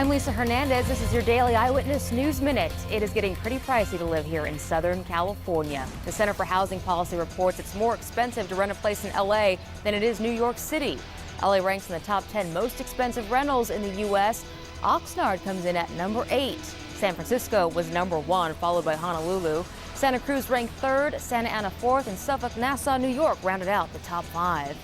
I'm Lisa Hernandez. This is your daily Eyewitness News Minute. It is getting pretty pricey to live here in Southern California. The Center for Housing Policy reports it's more expensive to rent a place in LA than it is New York City. LA ranks in the top 10 most expensive rentals in the U.S. Oxnard comes in at number 8. San Francisco was number 1, followed by Honolulu. Santa Cruz ranked 3rd, Santa Ana 4th, and Suffolk, Nassau, New York rounded out the top 5.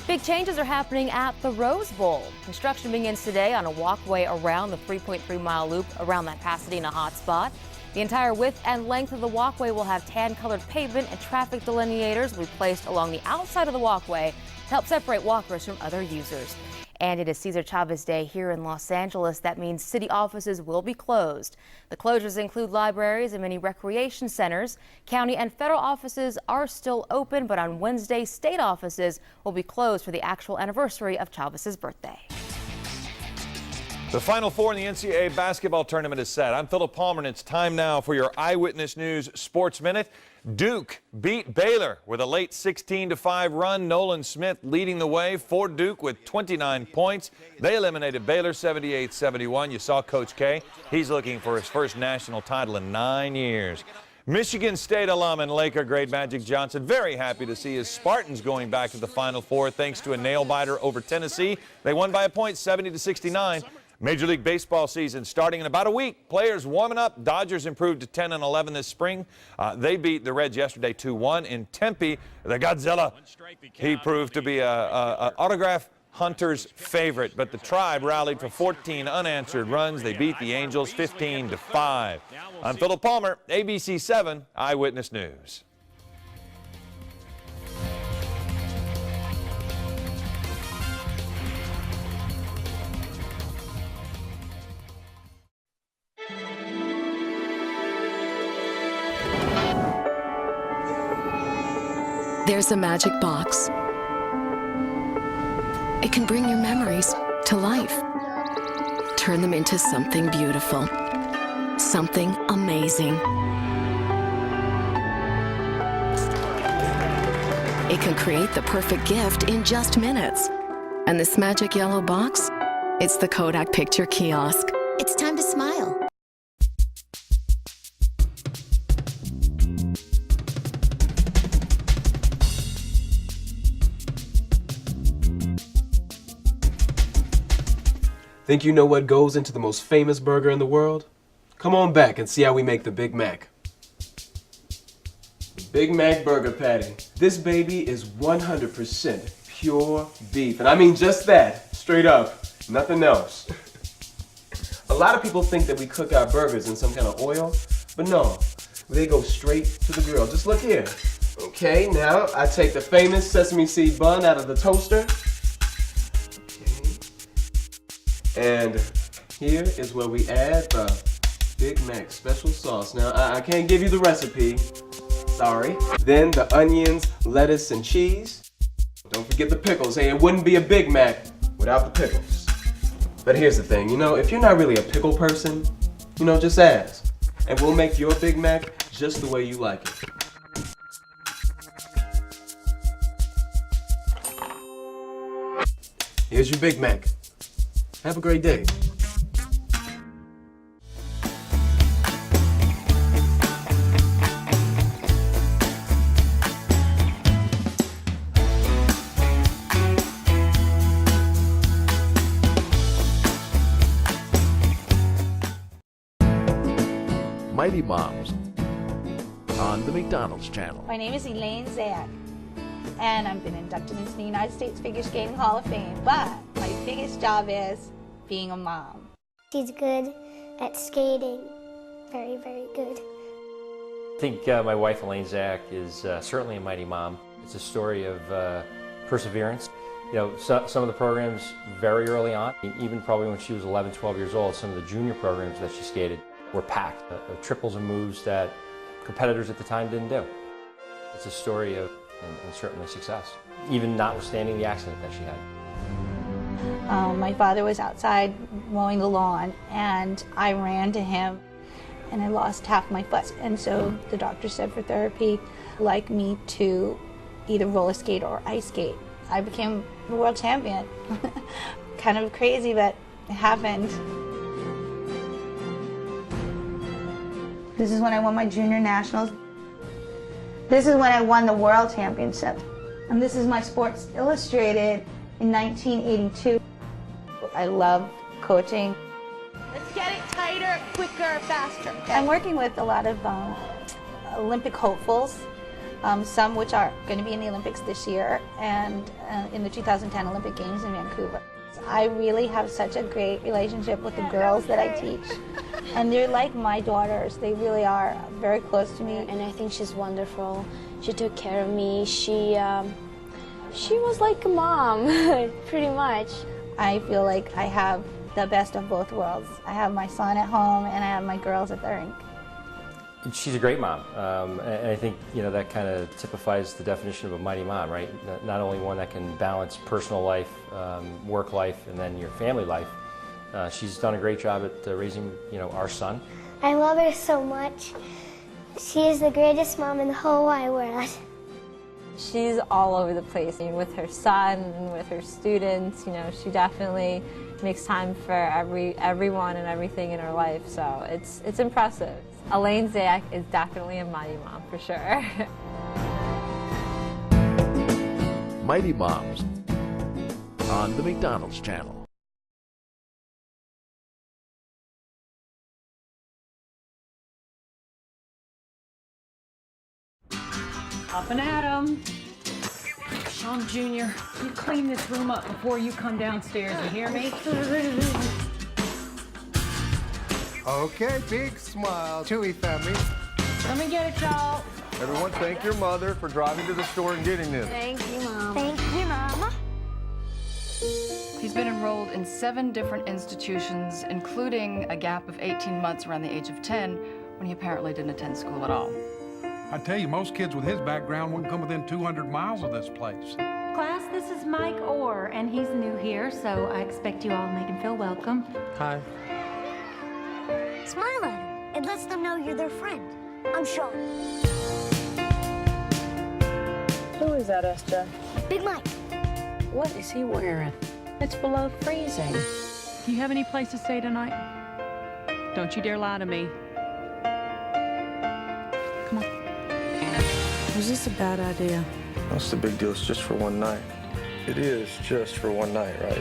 Big changes are happening at the Rose Bowl. Construction begins today on a walkway around the 3.3-mile loop around that Pasadena hotspot. The entire width and length of the walkway will have tan-colored pavement, and traffic delineators will be placed along the outside of the walkway to help separate walkers from other users. And it is Cesar Chavez Day here in Los Angeles. That means city offices will be closed. The closures include libraries and many recreation centers. County and federal offices are still open, but on Wednesday, state offices will be closed for the actual anniversary of Chavez's birthday. The Final Four in the NCAA basketball tournament is set. I'm Philip Palmer, and it's time now for your Eyewitness News Sports Minute. Duke beat Baylor with a late 16-5 run. Nolan Smith leading the way for Duke with 29 points. They eliminated Baylor 78-71. You saw Coach K. He's looking for his first national title in 9 years. Michigan State alum and Laker great Magic Johnson very happy to see his Spartans going back to the Final Four thanks to a nail-biter over Tennessee. They won by a point, 70-69. Major League Baseball season starting in about a week. Players warming up. Dodgers improved to 10-11 this spring. They beat the Reds yesterday 2-1 in Tempe. The Godzilla, he proved to be a autograph hunter's favorite, but the Tribe rallied for 14 unanswered runs. They beat the Angels 15-5. I'm Philip Palmer, ABC 7 Eyewitness News. There's a magic box. It can bring your memories to life. Turn them into something beautiful, something amazing. It can create the perfect gift in just minutes. And this magic yellow box? It's the Kodak Picture Kiosk. It's time to smile. Think you know what goes into the most famous burger in the world? Come on back and see how we make the Big Mac. Big Mac burger patty. This baby is 100% pure beef. And I mean just that, straight up, nothing else. A lot of people think that we cook our burgers in some kind of oil, but no, they go straight to the grill. Just look here. Okay, now I take the famous sesame seed bun out of the toaster. And here is where we add the Big Mac special sauce. Now, I can't give you the recipe, sorry. Then the onions, lettuce, and cheese. Don't forget the pickles. Hey, it wouldn't be a Big Mac without the pickles. But here's the thing, you know, if you're not really a pickle person, you know, just ask. And we'll make your Big Mac just the way you like it. Here's your Big Mac. Have a great day. Mighty Moms on the McDonald's channel. My name is Elaine Zak, and I've been inducted into the United States Figure Skating Hall of Fame, but my biggest job is being a mom. She's good at skating, very, very good. I think my wife Elaine Zak is certainly a mighty mom. It's a story of perseverance. You know, some of the programs very early on, even probably when she was 11, 12 years old, some of the junior programs that she skated were packed. Triples and moves that competitors at the time didn't do. It's a story of, and certainly success, even notwithstanding the accident that she had. My father was outside mowing the lawn, and I ran to him, and I lost half my foot. And so the doctor said for therapy, like me to either roller skate or ice skate. I became the world champion. Kind of crazy, but it happened. This is when I won my junior nationals. This is when I won the world championship. And this is my Sports Illustrated in 1982. I love coaching. Let's get it tighter, quicker, faster. I'm working with a lot of Olympic hopefuls, some which are going to be in the Olympics this year and in the 2010 Olympic Games in Vancouver. I really have such a great relationship with the girls that I teach. And they're like my daughters. They really are very close to me. And I think she's wonderful. She took care of me. She was like a mom, pretty much. I feel like I have the best of both worlds. I have my son at home and I have my girls at the rink. She's a great mom, and I think that kind of typifies the definition of a mighty mom, right? Not only one that can balance personal life, work life, and then your family life. She's done a great job at raising, our son. I love her so much. She is the greatest mom in the whole wide world. She's all over the place with her son and with her students. She definitely makes time for everyone and everything in her life. So it's impressive. Elaine Zak is definitely a mighty mom for sure. Mighty Moms on the McDonald's channel. Up and at 'em. Sean Jr., you clean this room up before you come downstairs, you hear me? Okay, big smile. Chewy family. Come and get it, y'all. Everyone thank your mother for driving to the store and getting this. Thank you, Mom. Thank you, Mama. He's been enrolled in 7 different institutions, including a gap of 18 months around the age of 10, when he apparently didn't attend school at all. I tell you, most kids with his background wouldn't come within 200 miles of this place. Class, this is Mike Orr, and he's new here, so I expect you all to make him feel welcome. Hi. Smile at him. It lets them know you're their friend. I'm Sean. Who is that, SJ? Big Mike. What is he wearing? It's below freezing. You have any place to stay tonight? Don't you dare lie to me. Come on. Was this a bad idea? What's the big deal? It's just for one night. It is just for one night, right?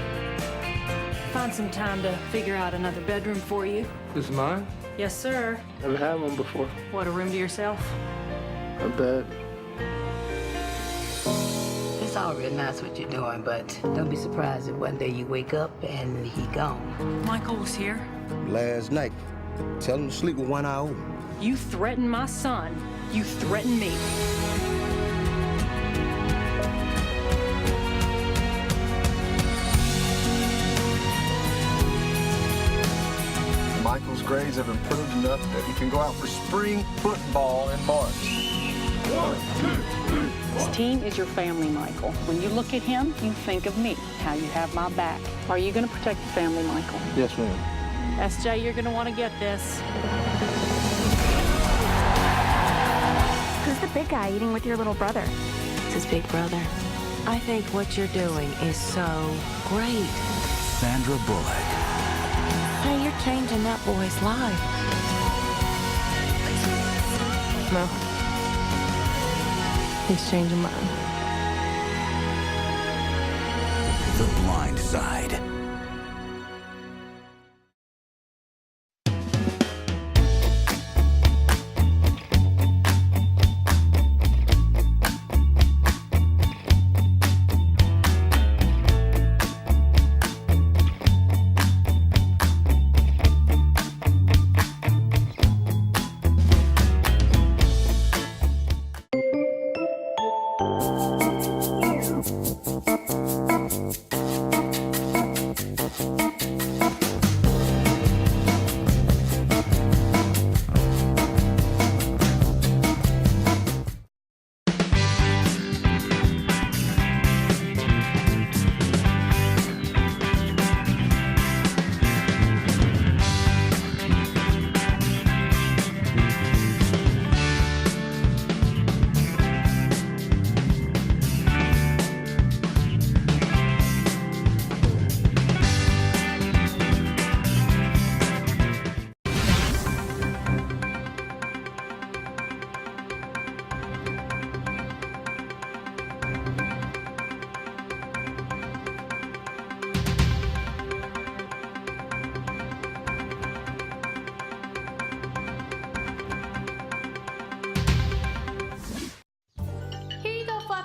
Find some time to figure out another bedroom for you. This is mine? Yes, sir. Never had one before. What, a room to yourself? A bed. It's all real nice what you're doing, but don't be surprised if one day you wake up and he gone. Michael was here. Last night. Tell him to sleep with one eye open. You threatened my son. You threatened me. Michael's grades have improved enough that he can go out for spring football in March. This team is your family, Michael. When you look at him, you think of me, how you have my back. Are you going to protect the family, Michael? Yes, ma'am. SJ, you're going to want to get this. Who's the big guy eating with your little brother? It's his big brother. I think what you're doing is so great. Sandra Bullock. Hey, you're changing that boy's life. No. He's changing mine. The Blind Side.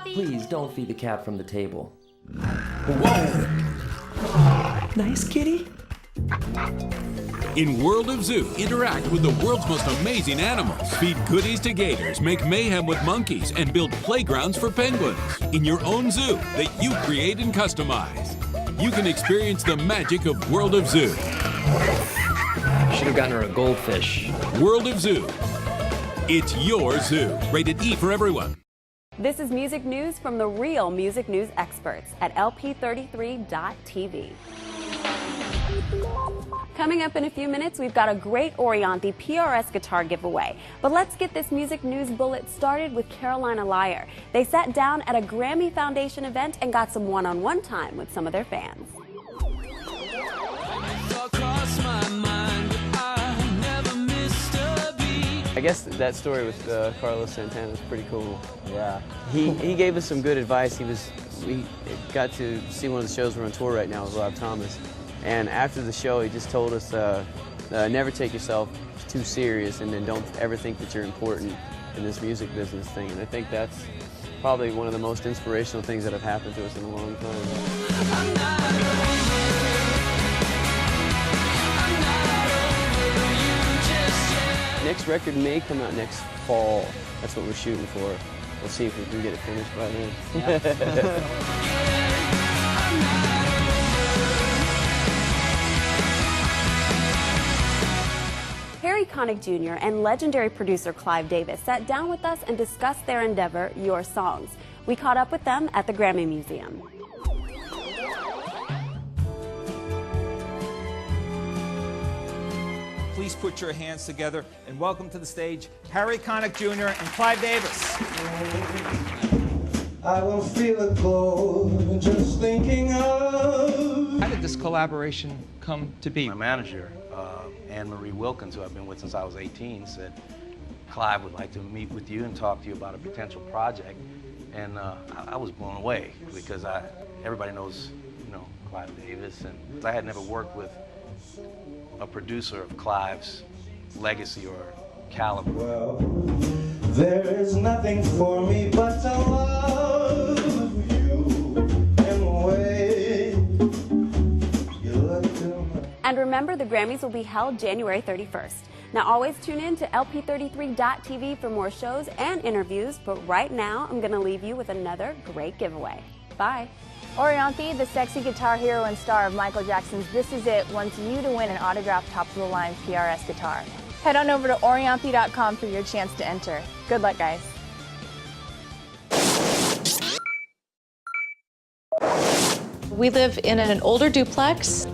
Please don't feed the cat from the table. Whoa! Nice kitty. In World of Zoo, interact with the world's most amazing animals. Feed goodies to gators, make mayhem with monkeys, and build playgrounds for penguins. In your own zoo that you create and customize. You can experience the magic of World of Zoo. Should have gotten her a goldfish. World of Zoo. It's your zoo. Rated E for everyone. This is music news from the real music news experts at LP33.TV. Coming up in a few minutes, we've got a great Orianthi PRS guitar giveaway. But let's get this music news bullet started with Carolina Liar. They sat down at a Grammy Foundation event and got some one-on-one time with some of their fans. I guess that story with Carlos Santana is pretty cool. Yeah. He gave us some good advice. We got to see one of the shows we're on tour right now with Rob Thomas. And after the show, he just told us, never take yourself too serious, and then don't ever think that you're important in this music business thing. And I think that's probably one of the most inspirational things that have happened to us in a long time. Next record may come out next fall. That's what we're shooting for. We'll see if we can get it finished by then. Yep. Harry Connick Jr. and legendary producer Clive Davis sat down with us and discussed their endeavor, Your Songs. We caught up with them at the Grammy Museum. Please put your hands together and welcome to the stage Harry Connick Jr. and Clive Davis. I will feel it glow just thinking of. How did this collaboration come to be? My manager, Anne-Marie Wilkins, who I've been with since I was 18, said, Clive would like to meet with you and talk to you about a potential project. And I was blown away because everybody knows, Clive Davis, and I had never worked with a producer of Clive's legacy or caliber. Well, there is nothing for me but to love you in the way you look to me. And remember, the Grammys will be held January 31st. Now always tune in to LP33.TV for more shows and interviews, but right now I'm going to leave you with another great giveaway. Bye. Orianthi, the sexy guitar hero and star of Michael Jackson's This Is It, wants you to win an autographed top-of-the-line PRS guitar. Head on over to Orianthi.com for your chance to enter. Good luck, guys. We live in an older duplex.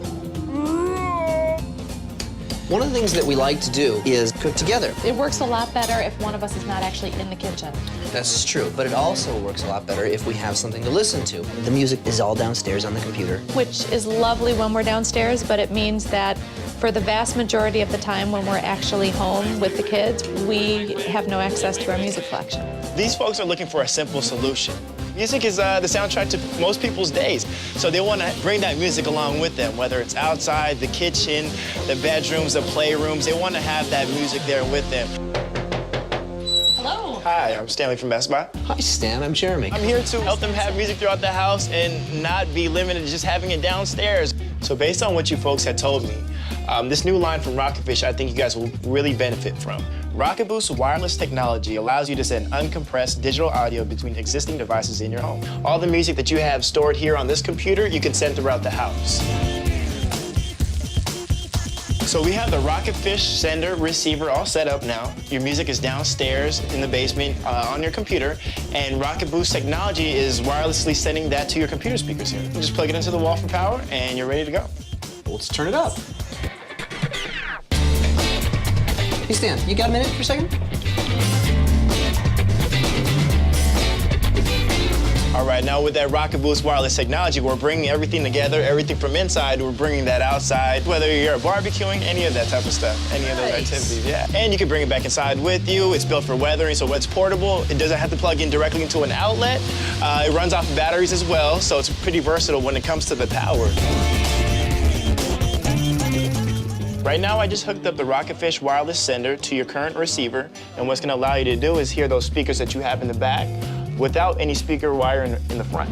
One of the things that we like to do is cook together. It works a lot better if one of us is not actually in the kitchen. That's true, but it also works a lot better if we have something to listen to. The music is all downstairs on the computer. Which is lovely when we're downstairs, but it means that for the vast majority of the time when we're actually home with the kids, we have no access to our music collection. These folks are looking for a simple solution. Music is the soundtrack to most people's days, so they want to bring that music along with them, whether it's outside, the kitchen, the bedrooms, the playrooms. They want to have that music there with them. Hello. Hi, I'm Stanley from Best Buy. Hi, Stan. I'm Jeremy. I'm here to help them have music throughout the house and not be limited to just having it downstairs. So based on what you folks had told me, this new line from Rocket Fish I think you guys will really benefit from. Rocket Boost wireless technology allows you to send uncompressed digital audio between existing devices in your home. All the music that you have stored here on this computer, you can send throughout the house. So we have the Rocket Fish sender receiver all set up now. Your music is downstairs in the basement on your computer, and Rocket Boost technology is wirelessly sending that to your computer speakers here. You just plug it into the wall for power, and you're ready to go. Let's turn it up. Hey, Stan, you got a minute for a second? All right, now with that Rocket Boost wireless technology, we're bringing everything together, everything from inside, we're bringing that outside, whether you're barbecuing, any of that type of stuff, any of those activities, yeah. And you can bring it back inside with you. It's built for weathering, so it's portable. It doesn't have to plug in directly into an outlet. It runs off of batteries as well, so it's pretty versatile when it comes to the power. Right now, I just hooked up the Rocket Fish wireless sender to your current receiver, and what's gonna allow you to do is hear those speakers that you have in the back without any speaker wire in the front.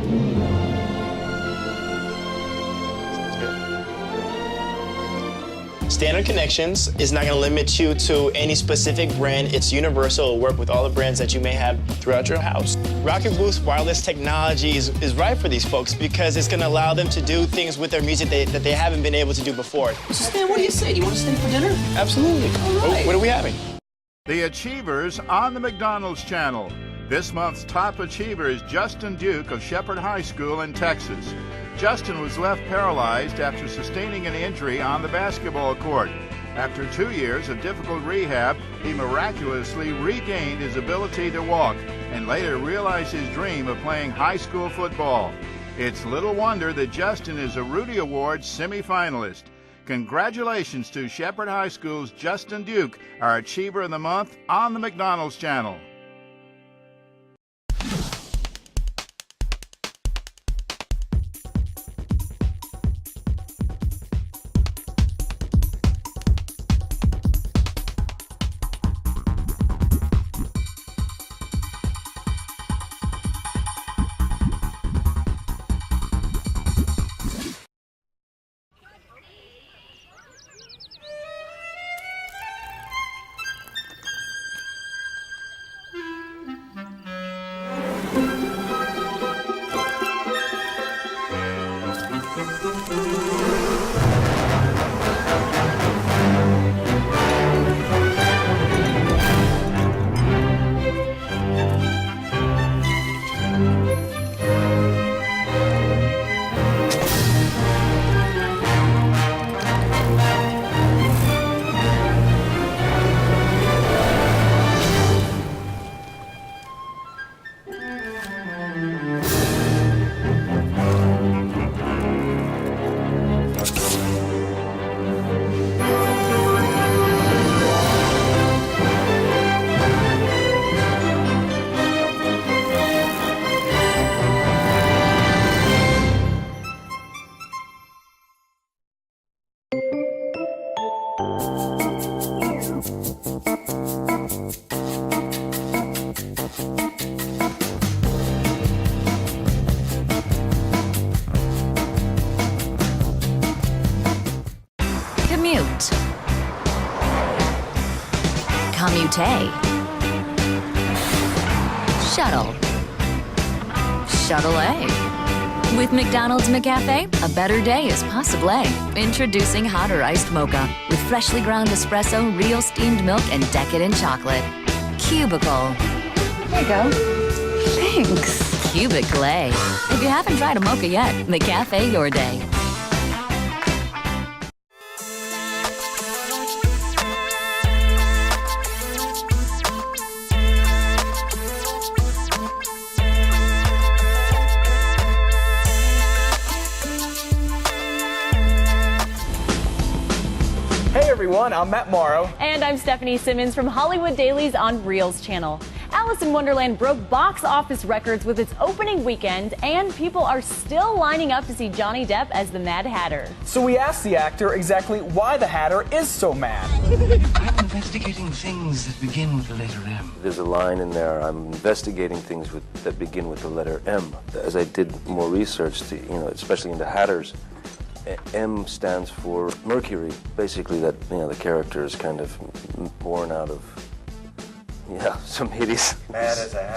Standard connections is not going to limit you to any specific brand. It's universal. It'll work with all the brands that you may have throughout your house. Rocket Boost wireless technology is right for these folks because it's going to allow them to do things with their music that they haven't been able to do before. So Stan, what do you say? Do you want to stay for dinner? Absolutely. All right. What are we having? The Achievers on the McDonald's channel. This month's top achiever is Justin Duke of Shepherd High School in Texas. Justin was left paralyzed after sustaining an injury on the basketball court. After 2 years of difficult rehab, he miraculously regained his ability to walk and later realized his dream of playing high school football. It's little wonder that Justin is a Rudy Award semifinalist. Congratulations to Shepherd High School's Justin Duke, our Achiever of the Month on the McDonald's channel. Commute. Commute. Shuttle. Shuttle A. With McDonald's McCafe, a better day is possible. Introducing hotter iced mocha with freshly ground espresso, real steamed milk, and decadent chocolate. Cubicle. There you go. Thanks. Cubicle A. If you haven't tried a mocha yet, McCafe your day. Hey everyone, I'm Matt Morrow. And I'm Stephanie Simmons from Hollywood Dailies on Reelz Channel. Alice in Wonderland broke box office records with its opening weekend, and people are still lining up to see Johnny Depp as the Mad Hatter. So we asked the actor exactly why the Hatter is so mad. I'm investigating things that begin with the letter M. There's a line in there, I'm investigating things that begin with the letter M. As I did more research, especially into Hatters, M stands for Mercury. Basically, that the character is kind of born out of some hideous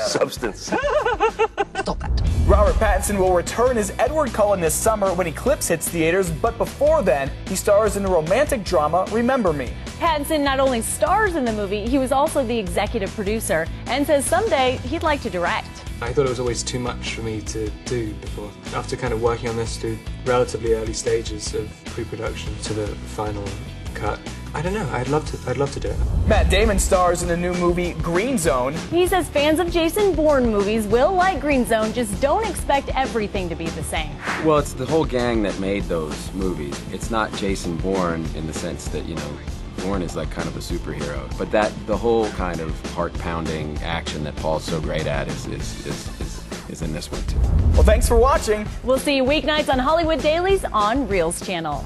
substance. Stop that. Robert Pattinson will return as Edward Cullen this summer when Eclipse hits theaters, but before then, he stars in the romantic drama Remember Me. Pattinson not only stars in the movie, he was also the executive producer and says someday he'd like to direct. I thought it was always too much for me to do before. After kind of working on this through relatively early stages of pre-production to the final cut, I don't know, I'd love to do it. Matt Damon stars in the new movie Green Zone. He says fans of Jason Bourne movies will like Green Zone, just don't expect everything to be the same. Well, it's the whole gang that made those movies. It's not Jason Bourne in the sense that, Bourne is like kind of a superhero, but the whole kind of heart-pounding action that Paul's so great at is in this one too. Well, thanks for watching. We'll see you weeknights on Hollywood Dailies on Reelz Channel.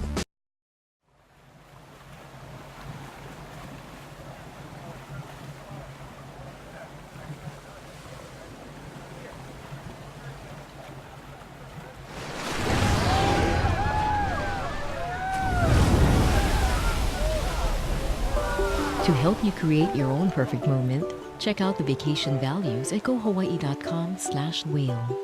To help you create your own perfect moment, check out the vacation values at gohawaii.com/whale.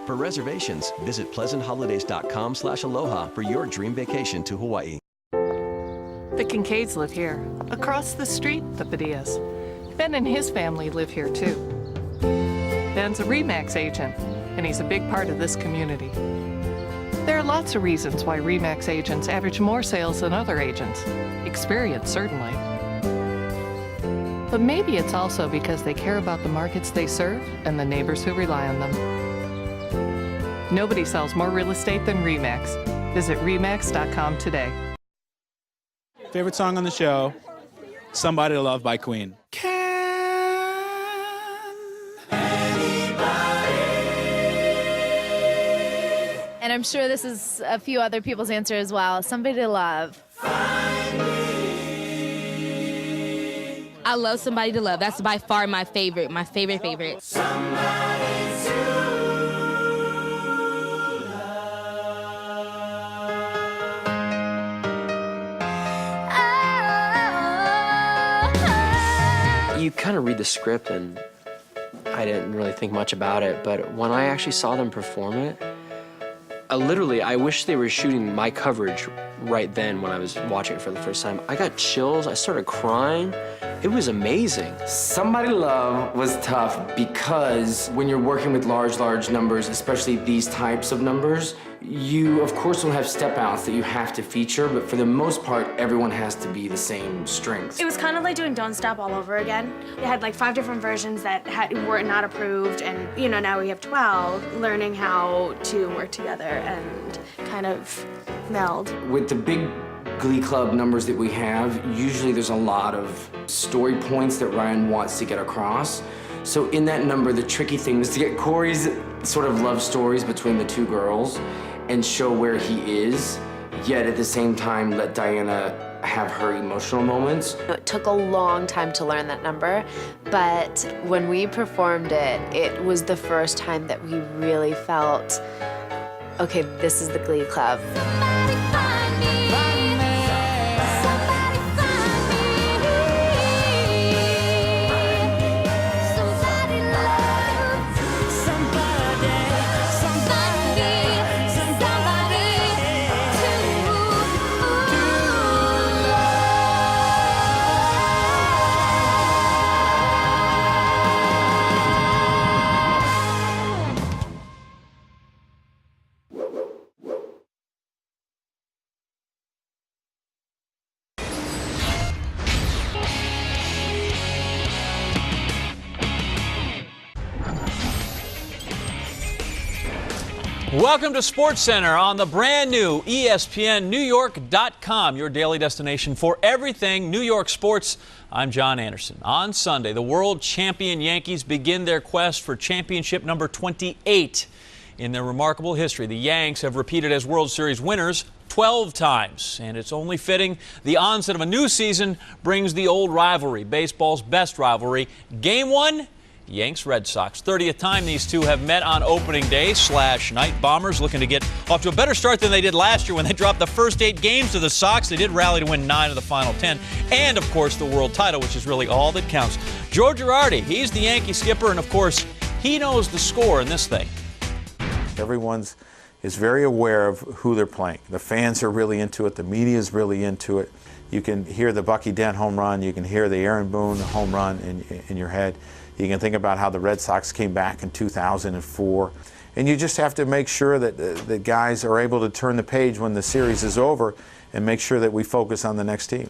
For reservations, visit pleasantholidays.com/aloha for your dream vacation to Hawaii. The Kincaids live here. Across the street, the Padillas. Ben and his family live here too. Ben's a RE/MAX agent, and he's a big part of this community. There are lots of reasons why RE/MAX agents average more sales than other agents. Experience, certainly. But maybe it's also because they care about the markets they serve and the neighbors who rely on them. Nobody sells more real estate than RE/MAX. Visit RE/MAX.com today. Favorite song on the show, Somebody to Love by Queen. And I'm sure this is a few other people's answer as well. Somebody to Love. I love Somebody to Love. That's by far my favorite. Somebody to You kind of read the script, and I didn't really think much about it, but when I actually saw them perform it, literally, I wish they were shooting my coverage right then when I was watching it for the first time. I got chills, I started crying. It was amazing. Somebody to Love was tough because when you're working with large numbers, especially these types of numbers, you of course will have step outs that you have to feature, but for the most part, everyone has to be the same strength. It was kind of like doing Don't Stop all over again. They had like 5 different versions that were not approved, and now we have 12, learning how to work together and kind of meld. With the big Glee Club numbers that we have, usually there's a lot of story points that Ryan wants to get across. So in that number, the tricky thing was to get Corey's sort of love stories between the two girls and show where he is, yet at the same time let Diana have her emotional moments. It took a long time to learn that number, but when we performed it, it was the first time that we really felt, okay, this is the Glee Club. Welcome to SportsCenter on the brand new ESPNNewYork.com, your daily destination for everything New York sports. I'm John Anderson. On Sunday, the world champion Yankees begin their quest for championship number 28. In their remarkable history, the Yanks have repeated as World Series winners 12 times, and it's only fitting the onset of a new season brings the old rivalry, baseball's best rivalry. Game 1. Yanks-Red Sox. 30th time these two have met on opening day / night. Bombers looking to get off to a better start than they did last year when they dropped the first 8 games to the Sox. They did rally to win 9 of the final 10. And, of course, the world title, which is really all that counts. Joe Girardi, he's the Yankee skipper, and, of course, he knows the score in this thing. Everyone is very aware of who they're playing. The fans are really into it. The media is really into it. You can hear the Bucky Dent home run. You can hear the Aaron Boone home run in your head. You can think about how the Red Sox came back in 2004. And you just have to make sure that the guys are able to turn the page when the series is over and make sure that we focus on the next team.